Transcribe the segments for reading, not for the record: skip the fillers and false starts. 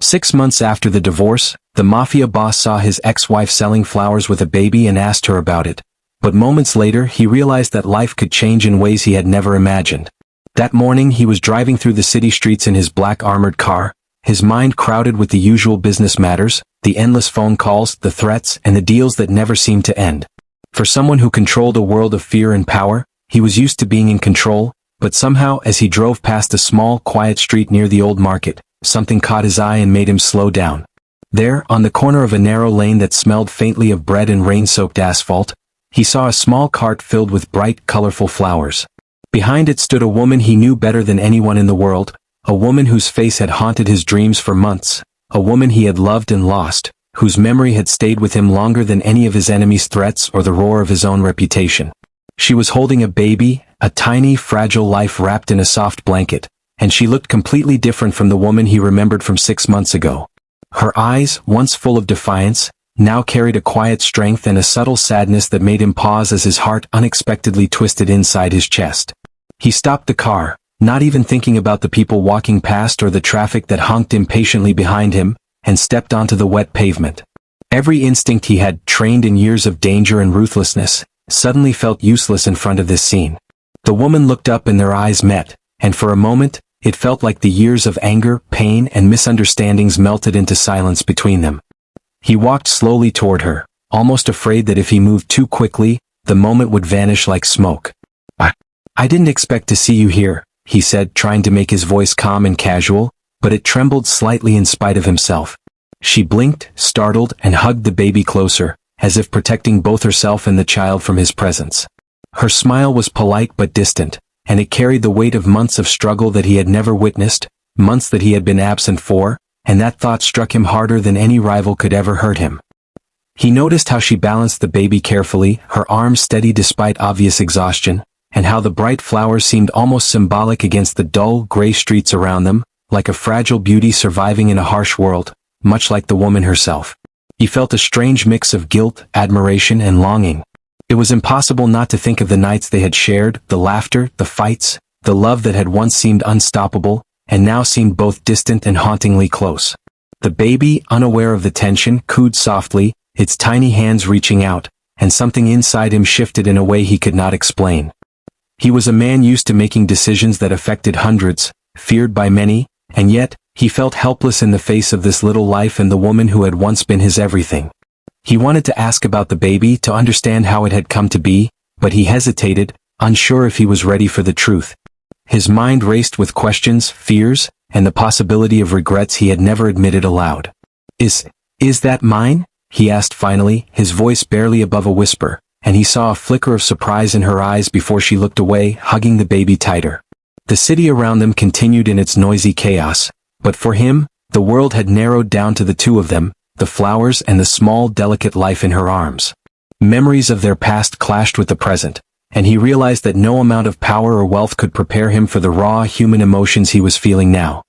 6 months after the divorce, the mafia boss saw his ex-wife selling flowers with a baby and asked her about it. But moments later he realized that life could change in ways he had never imagined. That morning he was driving through the city streets in his black armored car, his mind crowded with the usual business matters, the endless phone calls, the threats, and the deals that never seemed to end. For someone who controlled a world of fear and power, he was used to being in control, but somehow as he drove past a small, quiet street near the old market, something caught his eye and made him slow down. There, on the corner of a narrow lane that smelled faintly of bread and rain-soaked asphalt, he saw a small cart filled with bright, colorful flowers. Behind it stood a woman he knew better than anyone in the world, a woman whose face had haunted his dreams for months, a woman he had loved and lost, whose memory had stayed with him longer than any of his enemies' threats or the roar of his own reputation. She was holding a baby, a tiny, fragile life wrapped in a soft blanket, and she looked completely different from the woman he remembered from 6 months ago. Her eyes, once full of defiance, now carried a quiet strength and a subtle sadness that made him pause as his heart unexpectedly twisted inside his chest. He stopped the car, not even thinking about the people walking past or the traffic that honked impatiently behind him, and stepped onto the wet pavement. Every instinct he had trained in years of danger and ruthlessness suddenly felt useless in front of this scene. The woman looked up and their eyes met, and for a moment, it felt like the years of anger, pain, and misunderstandings melted into silence between them. He walked slowly toward her, almost afraid that if he moved too quickly, the moment would vanish like smoke. I didn't expect to see you here, he said, trying to make his voice calm and casual, but it trembled slightly in spite of himself. She blinked, startled, and hugged the baby closer, as if protecting both herself and the child from his presence. Her smile was polite but distant, and it carried the weight of months of struggle that he had never witnessed, months that he had been absent for, and that thought struck him harder than any rival could ever hurt him. He noticed how she balanced the baby carefully, her arms steady despite obvious exhaustion, and how the bright flowers seemed almost symbolic against the dull, gray streets around them, like a fragile beauty surviving in a harsh world, much like the woman herself. He felt a strange mix of guilt, admiration, and longing. It was impossible not to think of the nights they had shared, the laughter, the fights, the love that had once seemed unstoppable, and now seemed both distant and hauntingly close. The baby, unaware of the tension, cooed softly, its tiny hands reaching out, and something inside him shifted in a way he could not explain. He was a man used to making decisions that affected hundreds, feared by many, and yet, he felt helpless in the face of this little life and the woman who had once been his everything. He wanted to ask about the baby, to understand how it had come to be, but he hesitated, unsure if he was ready for the truth. His mind raced with questions, fears, and the possibility of regrets he had never admitted aloud. Is that mine?" he asked finally, his voice barely above a whisper, and he saw a flicker of surprise in her eyes before she looked away, hugging the baby tighter. The city around them continued in its noisy chaos, but for him, the world had narrowed down to the two of them, the flowers and the small, delicate life in her arms. Memories of their past clashed with the present, and he realized that no amount of power or wealth could prepare him for the raw, human emotions he was feeling now.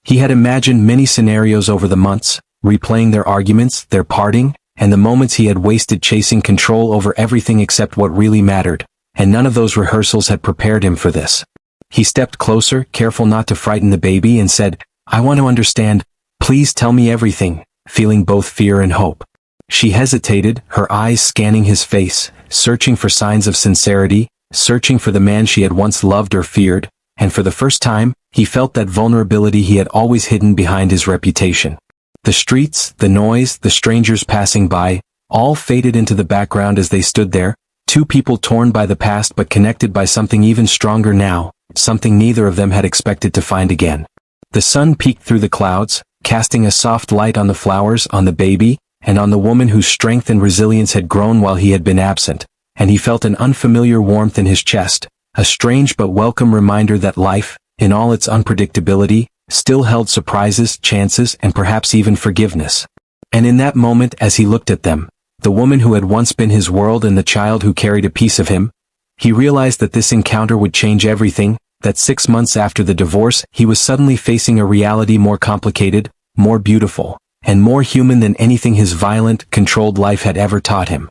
He had imagined many scenarios over the months, replaying their arguments, their parting, and the moments he had wasted chasing control over everything except what really mattered, and none of those rehearsals had prepared him for this. He stepped closer, careful not to frighten the baby, and said, "I want to understand. Please tell me everything," feeling both fear and hope. She hesitated, her eyes scanning his face, searching for signs of sincerity, searching for the man she had once loved or feared, and for the first time, he felt that vulnerability he had always hidden behind his reputation. The streets, the noise, the strangers passing by, all faded into the background as they stood there, two people torn by the past but connected by something even stronger now, something neither of them had expected to find again. The sun peeked through the clouds, casting a soft light on the flowers, on the baby, and on the woman whose strength and resilience had grown while he had been absent, and he felt an unfamiliar warmth in his chest, a strange but welcome reminder that life, in all its unpredictability, still held surprises, chances, and perhaps even forgiveness. And in that moment, as he looked at them, the woman who had once been his world and the child who carried a piece of him, he realized that this encounter would change everything, that 6 months after the divorce, he was suddenly facing a reality more complicated, more beautiful, and more human than anything his violent, controlled life had ever taught him.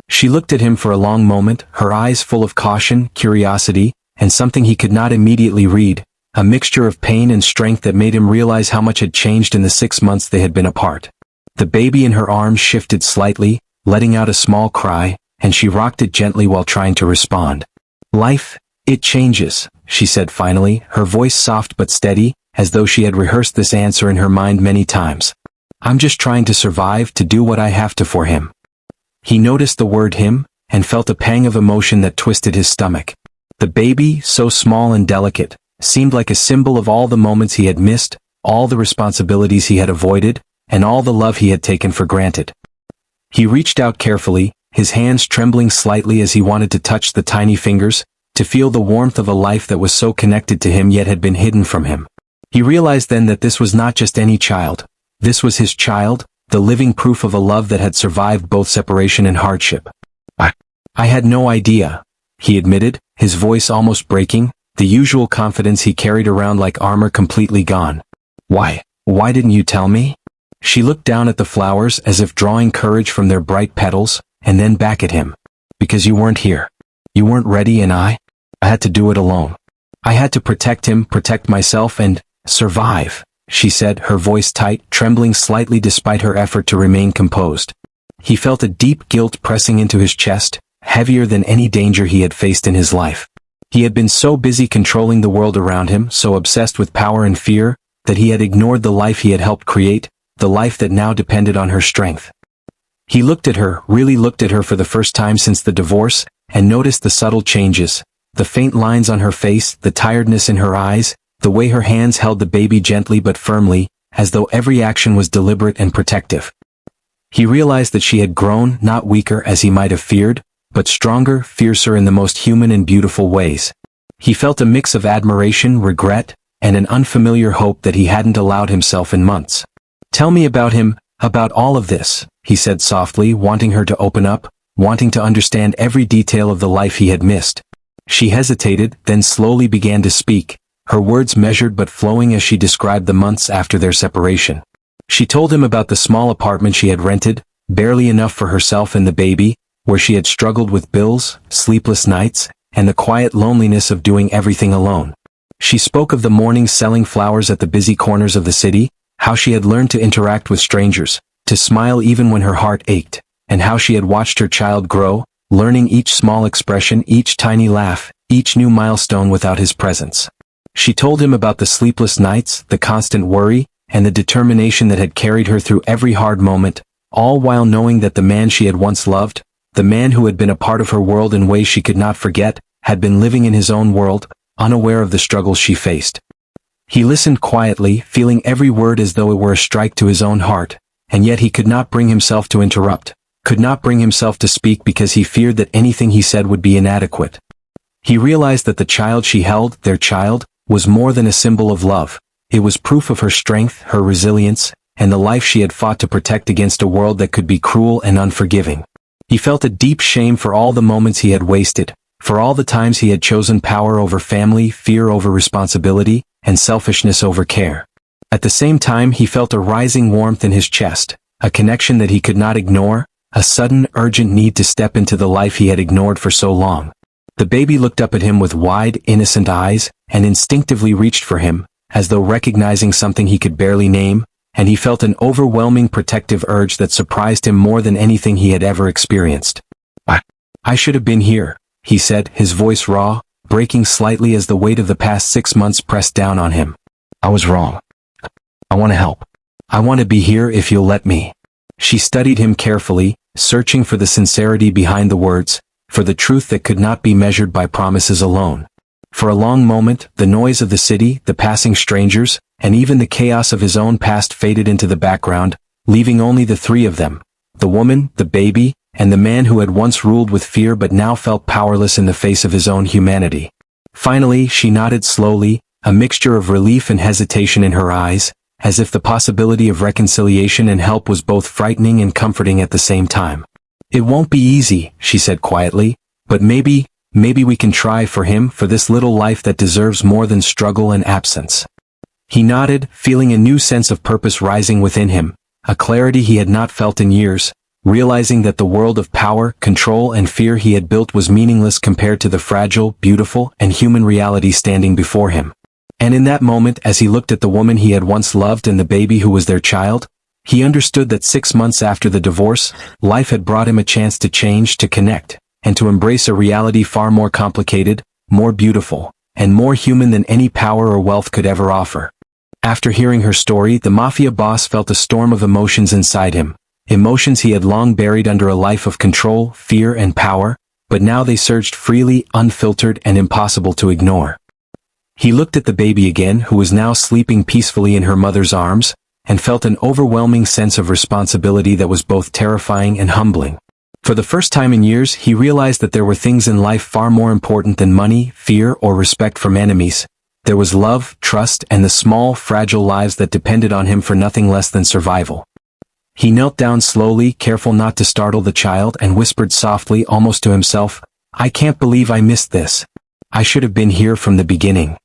She looked at him for a long moment, her eyes full of caution, curiosity, and something he could not immediately read, a mixture of pain and strength that made him realize how much had changed in the 6 months they had been apart. The baby in her arms shifted slightly, letting out a small cry, and she rocked it gently while trying to respond. "Life, it changes," she said finally, her voice soft but steady, as though she had rehearsed this answer in her mind many times. "I'm just trying to survive, to do what I have to for him." He noticed the word him, and felt a pang of emotion that twisted his stomach. The baby, so small and delicate, seemed like a symbol of all the moments he had missed, all the responsibilities he had avoided, and all the love he had taken for granted. He reached out carefully, his hands trembling slightly as he wanted to touch the tiny fingers, to feel the warmth of a life that was so connected to him yet had been hidden from him. He realized then that this was not just any child. This was his child, the living proof of a love that had survived both separation and hardship. I had no idea," he admitted, his voice almost breaking, the usual confidence he carried around like armor completely gone. Why didn't you tell me?" She looked down at the flowers as if drawing courage from their bright petals, and then back at him. "Because you weren't here. You weren't ready, and I had to do it alone. I had to protect him, protect myself, and survive," she said, her voice tight, trembling slightly despite her effort to remain composed. He felt a deep guilt pressing into his chest, heavier than any danger he had faced in his life. He had been so busy controlling the world around him, so obsessed with power and fear, that he had ignored the life he had helped create, the life that now depended on her strength. He looked at her, really looked at her for the first time since the divorce, and noticed the subtle changes, the faint lines on her face, the tiredness in her eyes, the way her hands held the baby gently but firmly, as though every action was deliberate and protective. He realized that she had grown, not weaker as he might have feared, but stronger, fiercer in the most human and beautiful ways. He felt a mix of admiration, regret, and an unfamiliar hope that he hadn't allowed himself in months. "Tell me about him, about all of this," he said softly, wanting her to open up, wanting to understand every detail of the life he had missed. She hesitated, then slowly began to speak, her words measured but flowing as she described the months after their separation. She told him about the small apartment she had rented, barely enough for herself and the baby, where she had struggled with bills, sleepless nights, and the quiet loneliness of doing everything alone. She spoke of the mornings selling flowers at the busy corners of the city, how she had learned to interact with strangers, to smile even when her heart ached, and how she had watched her child grow, learning each small expression, each tiny laugh, each new milestone without his presence. She told him about the sleepless nights, the constant worry, and the determination that had carried her through every hard moment, all while knowing that the man she had once loved, the man who had been a part of her world in ways she could not forget, had been living in his own world, unaware of the struggles she faced. He listened quietly, feeling every word as though it were a strike to his own heart, and yet he could not bring himself to interrupt, could not bring himself to speak because he feared that anything he said would be inadequate. He realized that the child she held, their child, was more than a symbol of love. It was proof of her strength, her resilience, and the life she had fought to protect against a world that could be cruel and unforgiving. He felt a deep shame for all the moments he had wasted, for all the times he had chosen power over family, fear over responsibility, and selfishness over care. At the same time he felt a rising warmth in his chest, a connection that he could not ignore, a sudden, urgent need to step into the life he had ignored for so long. The baby looked up at him with wide, innocent eyes, and instinctively reached for him, as though recognizing something he could barely name, and he felt an overwhelming protective urge that surprised him more than anything he had ever experienced. I should have been here," he said, his voice raw, breaking slightly as the weight of the past 6 months pressed down on him. "I was wrong. I want to help. I want to be here if you'll let me." She studied him carefully, searching for the sincerity behind the words, for the truth that could not be measured by promises alone. For a long moment, the noise of the city, the passing strangers, and even the chaos of his own past faded into the background, leaving only the three of them, the woman, the baby, and the man who had once ruled with fear but now felt powerless in the face of his own humanity. Finally, she nodded slowly, a mixture of relief and hesitation in her eyes, as if the possibility of reconciliation and help was both frightening and comforting at the same time. "It won't be easy," she said quietly, "but maybe we can try for him, for this little life that deserves more than struggle and absence." He nodded, feeling a new sense of purpose rising within him, a clarity he had not felt in years, realizing that the world of power, control, and fear he had built was meaningless compared to the fragile, beautiful, and human reality standing before him. And in that moment, as he looked at the woman he had once loved and the baby who was their child, he understood that 6 months after the divorce, life had brought him a chance to change, to connect, and to embrace a reality far more complicated, more beautiful, and more human than any power or wealth could ever offer. After hearing her story, the Mafia Boss felt a storm of emotions inside him, emotions he had long buried under a life of control, fear, and power, but now they surged freely, unfiltered, and impossible to ignore. He looked at the baby again, who was now sleeping peacefully in her mother's arms, and felt an overwhelming sense of responsibility that was both terrifying and humbling. For the first time in years, he realized that there were things in life far more important than money, fear, or respect from enemies. There was love, trust, and the small, fragile lives that depended on him for nothing less than survival. He knelt down slowly, careful not to startle the child, and whispered softly, almost to himself, "I can't believe I missed this. I should have been here from the beginning."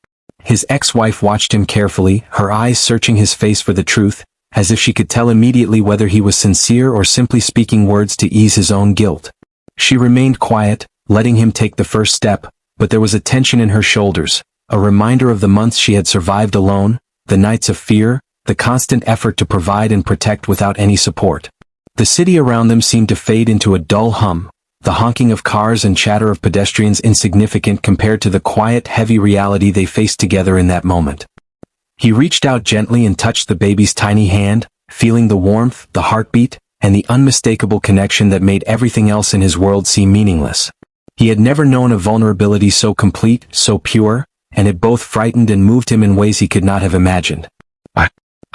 His ex-wife watched him carefully, her eyes searching his face for the truth, as if she could tell immediately whether he was sincere or simply speaking words to ease his own guilt. She remained quiet, letting him take the first step, but there was a tension in her shoulders, a reminder of the months she had survived alone, the nights of fear, the constant effort to provide and protect without any support. The city around them seemed to fade into a dull hum, the honking of cars and chatter of pedestrians insignificant compared to the quiet, heavy reality they faced together in that moment. He reached out gently and touched the baby's tiny hand, feeling the warmth, the heartbeat, and the unmistakable connection that made everything else in his world seem meaningless. He had never known a vulnerability so complete, so pure, and it both frightened and moved him in ways he could not have imagined.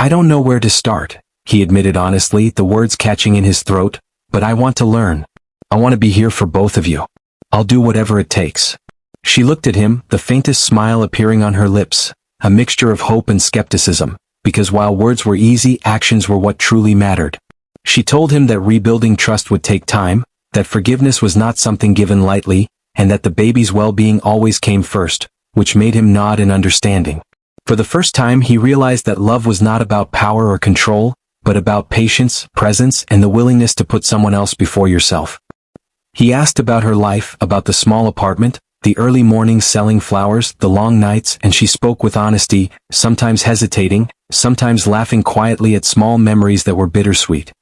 "I don't know where to start," he admitted honestly, the words catching in his throat, "but I want to learn. I want to be here for both of you. I'll do whatever it takes." She looked at him, the faintest smile appearing on her lips, a mixture of hope and skepticism, because while words were easy, actions were what truly mattered. She told him that rebuilding trust would take time, that forgiveness was not something given lightly, and that the baby's well-being always came first, which made him nod in understanding. For the first time, he realized that love was not about power or control, but about patience, presence, and the willingness to put someone else before yourself. He asked about her life, about the small apartment, the early mornings selling flowers, the long nights, and she spoke with honesty, sometimes hesitating, sometimes laughing quietly at small memories that were bittersweet.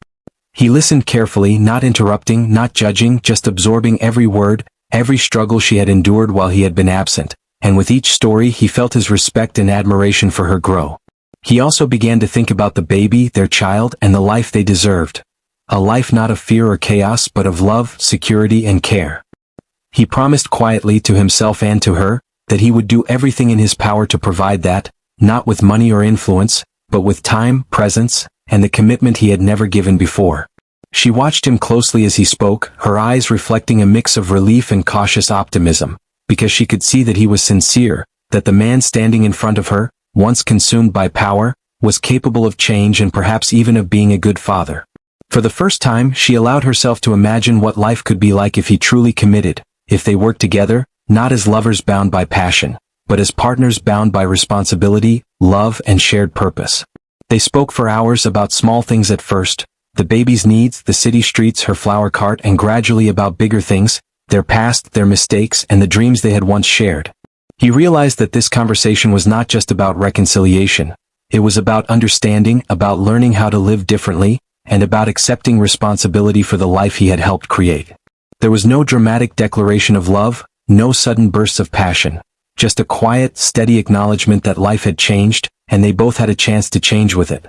He listened carefully, not interrupting, not judging, just absorbing every word, every struggle she had endured while he had been absent, and with each story he felt his respect and admiration for her grow. He also began to think about the baby, their child, and the life they deserved. A life not of fear or chaos, but of love, security, and care. He promised quietly to himself and to her, that he would do everything in his power to provide that, not with money or influence, but with time, presence, and the commitment he had never given before. She watched him closely as he spoke, her eyes reflecting a mix of relief and cautious optimism, because she could see that he was sincere, that the man standing in front of her, once consumed by power, was capable of change and perhaps even of being a good father. For the first time, she allowed herself to imagine what life could be like if he truly committed, if they worked together, not as lovers bound by passion, but as partners bound by responsibility, love, and shared purpose. They spoke for hours about small things at first, the baby's needs, the city streets, her flower cart, and gradually about bigger things, their past, their mistakes, and the dreams they had once shared. He realized that this conversation was not just about reconciliation. It was about understanding, about learning how to live differently, and about accepting responsibility for the life he had helped create. There was no dramatic declaration of love, no sudden bursts of passion, just a quiet, steady acknowledgement that life had changed, and they both had a chance to change with it.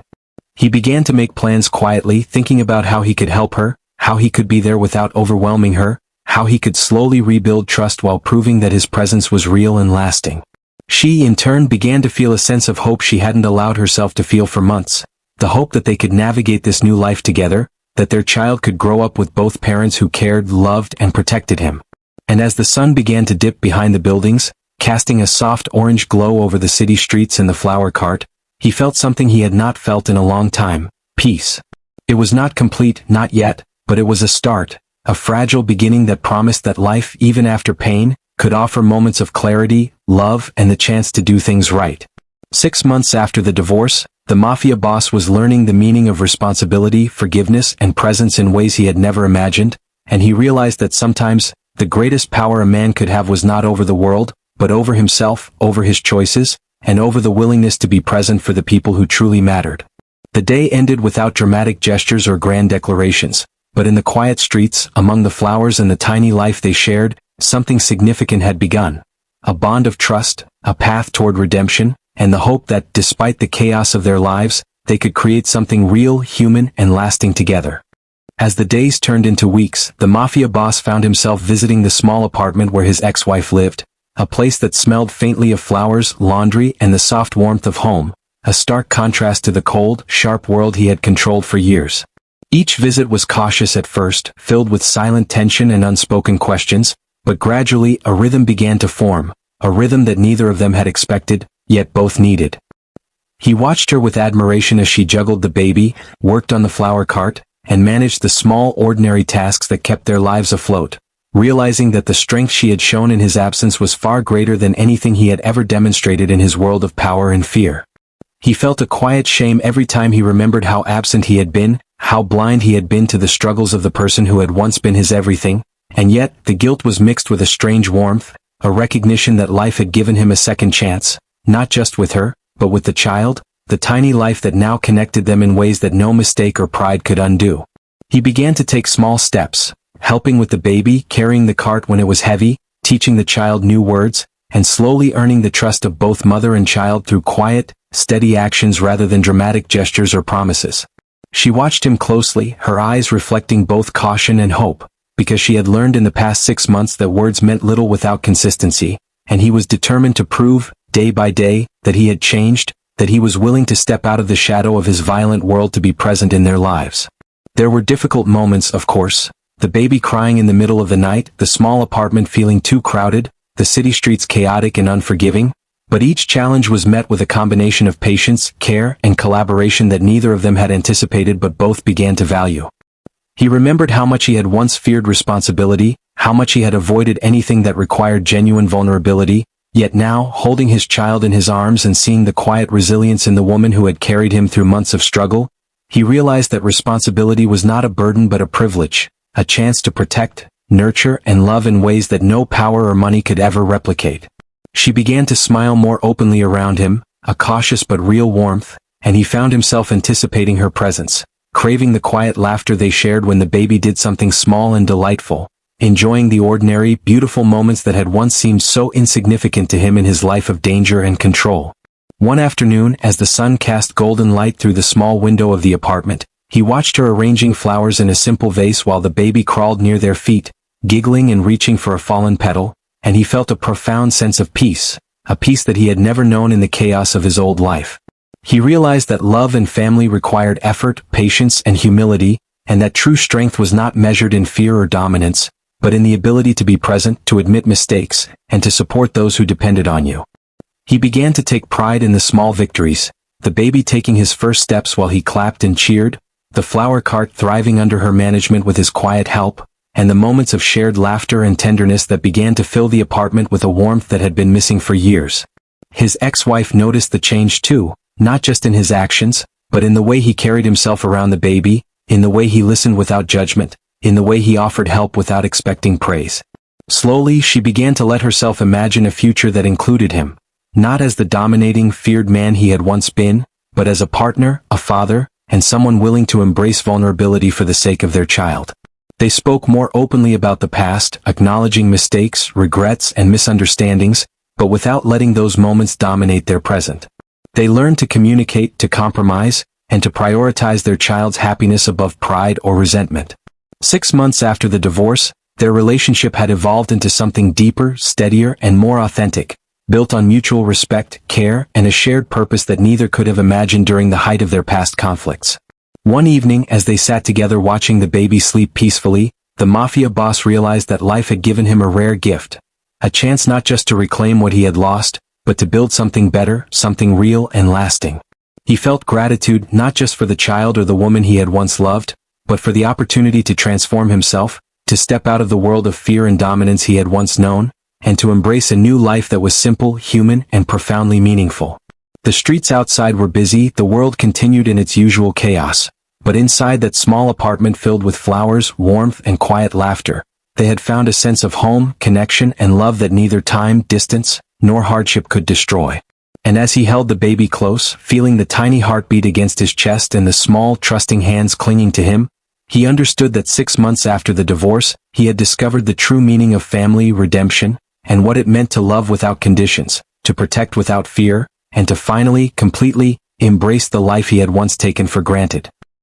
He began to make plans quietly, thinking about how he could help her, how he could be there without overwhelming her, how he could slowly rebuild trust while proving that his presence was real and lasting. She, in turn, began to feel a sense of hope she hadn't allowed herself to feel for months, the hope that they could navigate this new life together, that their child could grow up with both parents who cared, loved, and protected him. And as the sun began to dip behind the buildings, casting a soft orange glow over the city streets and the flower cart, he felt something he had not felt in a long time: peace. It was not complete, not yet, but it was a start, a fragile beginning that promised that life, even after pain, could offer moments of clarity, love, and the chance to do things right. 6 months after the divorce, the Mafia Boss was learning the meaning of responsibility, forgiveness, and presence in ways he had never imagined, and he realized that sometimes, the greatest power a man could have was not over the world, but over himself, over his choices, and over the willingness to be present for the people who truly mattered. The day ended without dramatic gestures or grand declarations, but in the quiet streets, among the flowers and the tiny life they shared, something significant had begun. A bond of trust, a path toward redemption, and the hope that, despite the chaos of their lives, they could create something real, human, and lasting together. As the days turned into weeks, the Mafia boss found himself visiting the small apartment where his ex-wife lived, a place that smelled faintly of flowers, laundry, and the soft warmth of home, a stark contrast to the cold, sharp world he had controlled for years. Each visit was cautious at first, filled with silent tension and unspoken questions, but gradually a rhythm began to form, a rhythm that neither of them had expected, yet both needed. He watched her with admiration as she juggled the baby, worked on the flower cart, and managed the small, ordinary tasks that kept their lives afloat, realizing that the strength she had shown in his absence was far greater than anything he had ever demonstrated in his world of power and fear. He felt a quiet shame every time he remembered how absent he had been, how blind he had been to the struggles of the person who had once been his everything, and yet, the guilt was mixed with a strange warmth, a recognition that life had given him a second chance, not just with her, but with the child, the tiny life that now connected them in ways that no mistake or pride could undo. He began to take small steps, helping with the baby, carrying the cart when it was heavy, teaching the child new words, and slowly earning the trust of both mother and child through quiet, steady actions rather than dramatic gestures or promises. She watched him closely, her eyes reflecting both caution and hope, because she had learned in the past 6 months that words meant little without consistency, and he was determined to prove, day by day, that he had changed, that he was willing to step out of the shadow of his violent world to be present in their lives. There were difficult moments, of course, the baby crying in the middle of the night, the small apartment feeling too crowded, the city streets chaotic and unforgiving, but each challenge was met with a combination of patience, care, and collaboration that neither of them had anticipated but both began to value. He remembered how much he had once feared responsibility, how much he had avoided anything that required genuine vulnerability, yet now, holding his child in his arms and seeing the quiet resilience in the woman who had carried him through months of struggle, he realized that responsibility was not a burden but a privilege, a chance to protect, nurture, and love in ways that no power or money could ever replicate. She began to smile more openly around him, a cautious but real warmth, and he found himself anticipating her presence, craving the quiet laughter they shared when the baby did something small and delightful, enjoying the ordinary, beautiful moments that had once seemed so insignificant to him in his life of danger and control. One afternoon, as the sun cast golden light through the small window of the apartment, he watched her arranging flowers in a simple vase while the baby crawled near their feet, giggling and reaching for a fallen petal, and he felt a profound sense of peace, a peace that he had never known in the chaos of his old life. He realized that love and family required effort, patience, and humility, and that true strength was not measured in fear or dominance, but in the ability to be present, to admit mistakes, and to support those who depended on you. He began to take pride in the small victories, the baby taking his first steps while he clapped and cheered, the flower cart thriving under her management with his quiet help, and the moments of shared laughter and tenderness that began to fill the apartment with a warmth that had been missing for years. His ex-wife noticed the change too, not just in his actions, but in the way he carried himself around the baby, in the way he listened without judgment, in the way he offered help without expecting praise. Slowly, she began to let herself imagine a future that included him, not as the dominating, feared man he had once been, but as a partner, a father, and someone willing to embrace vulnerability for the sake of their child. They spoke more openly about the past, acknowledging mistakes, regrets, and misunderstandings, but without letting those moments dominate their present. They learned to communicate, to compromise, and to prioritize their child's happiness above pride or resentment. 6 months after the divorce, their relationship had evolved into something deeper, steadier, and more authentic, built on mutual respect, care, and a shared purpose that neither could have imagined during the height of their past conflicts. One evening, as they sat together watching the baby sleep peacefully, the Mafia boss realized that life had given him a rare gift, a chance not just to reclaim what he had lost, but to build something better, something real and lasting. He felt gratitude not just for the child or the woman he had once loved, but for the opportunity to transform himself, to step out of the world of fear and dominance he had once known, and to embrace a new life that was simple, human, and profoundly meaningful. The streets outside were busy, the world continued in its usual chaos, but inside that small apartment filled with flowers, warmth, and quiet laughter, they had found a sense of home, connection, and love that neither time, distance, nor hardship could destroy. And as he held the baby close, feeling the tiny heartbeat against his chest and the small, trusting hands clinging to him, he understood that 6 months after the divorce, he had discovered the true meaning of family, redemption, and what it meant to love without conditions, to protect without fear, and to finally, completely, embrace the life he had once taken for granted.